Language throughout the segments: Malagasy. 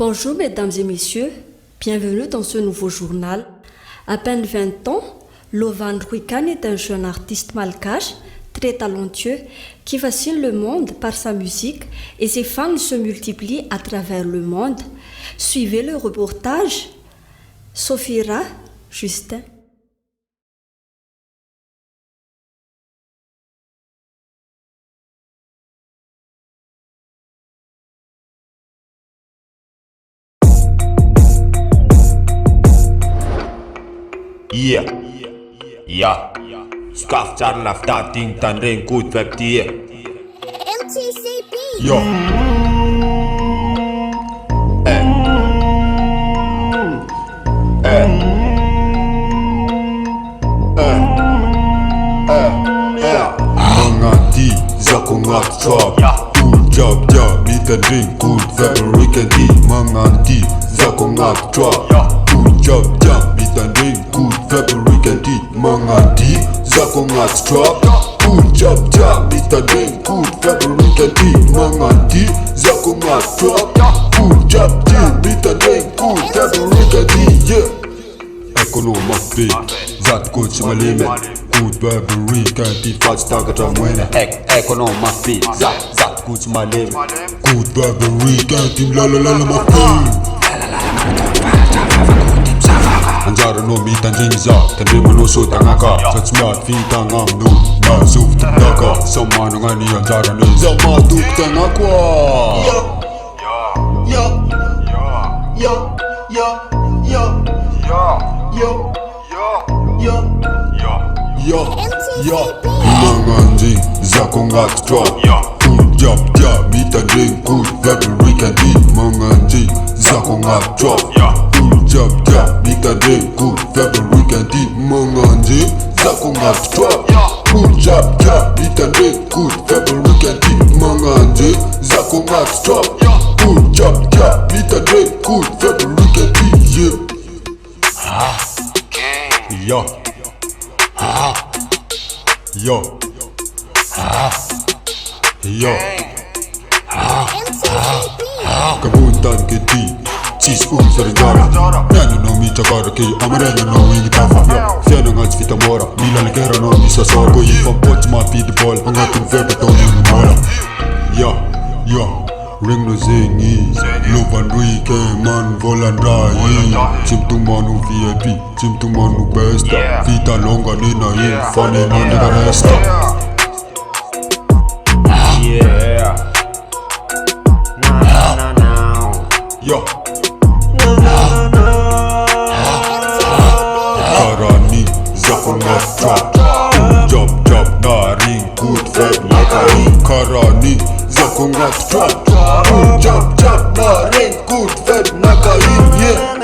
Bonjour mesdames et messieurs, bienvenue dans ce nouveau journal. À peine 20 ans, Lovan Ruikan est un jeune artiste malgache, très talentueux, qui fascine le monde par sa musique et ses fans se multiplient à travers le monde. Suivez le reportage. Sophira, Justin. Yeah. Scarf char lafta ting tan ring good web tie. MTCB. Yo. Mangati zako ngat chop. Cool job meet and drink good February can di. Mangati zako ngat chop. Cool job meet and drink good February can di. Mangati zako ngat chop. Cool job meet and drink good February can di. Mangati zako ngat chop. Cool job meet and drink good February can di. Yeah. Economy big, zat coach my limit. Good Burberry can't be fast target I'm winning. Economy big, zat coach my limit. Good Burberry can't be la my pain. Anjara no mi tanjing za, tandem no so tangaka. Zat smart fi tangam no, na suf tangaka. Sama ngani anjara no, zama duk tangakwa. Manganji zako ngat drop. Cool job meet and drink good February can di. Manganji zako ngat drop. Cool job meet and drink good February can di. Manganji zako ngat drop. Cool job meet and drink good February can di. Manganji zako ngat drop. Cool job meet and drink good February can di. Yeah. Yo. Kabuntan kiti Cis sarjara Nano no mi chakara ki Amarena no wingi tafa Fiano ngats fita mora Mila lekera no mi sasora Go yifan poch ma pidi bol Angatin fepa toni yung mora Yo Ring no zingi Lovan Ruike man volandrai Chimtung manu VIP Chimtung manu besta Vita longa nina in Funny nani da resta Yo Karani zako ngat trap Job na ring good fed nakai Karani zako ngat trap Job na ring good fed nakai Yeah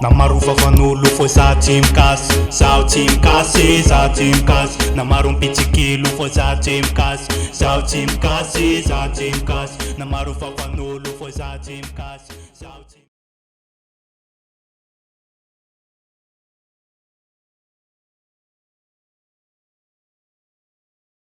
Namaruva van'olo foi za timikasy zaho timikasy za timikasy namarony pitsikilo foi za timikasy zaho timikasy za timikasy namarova van'olo foi za timikasy zaho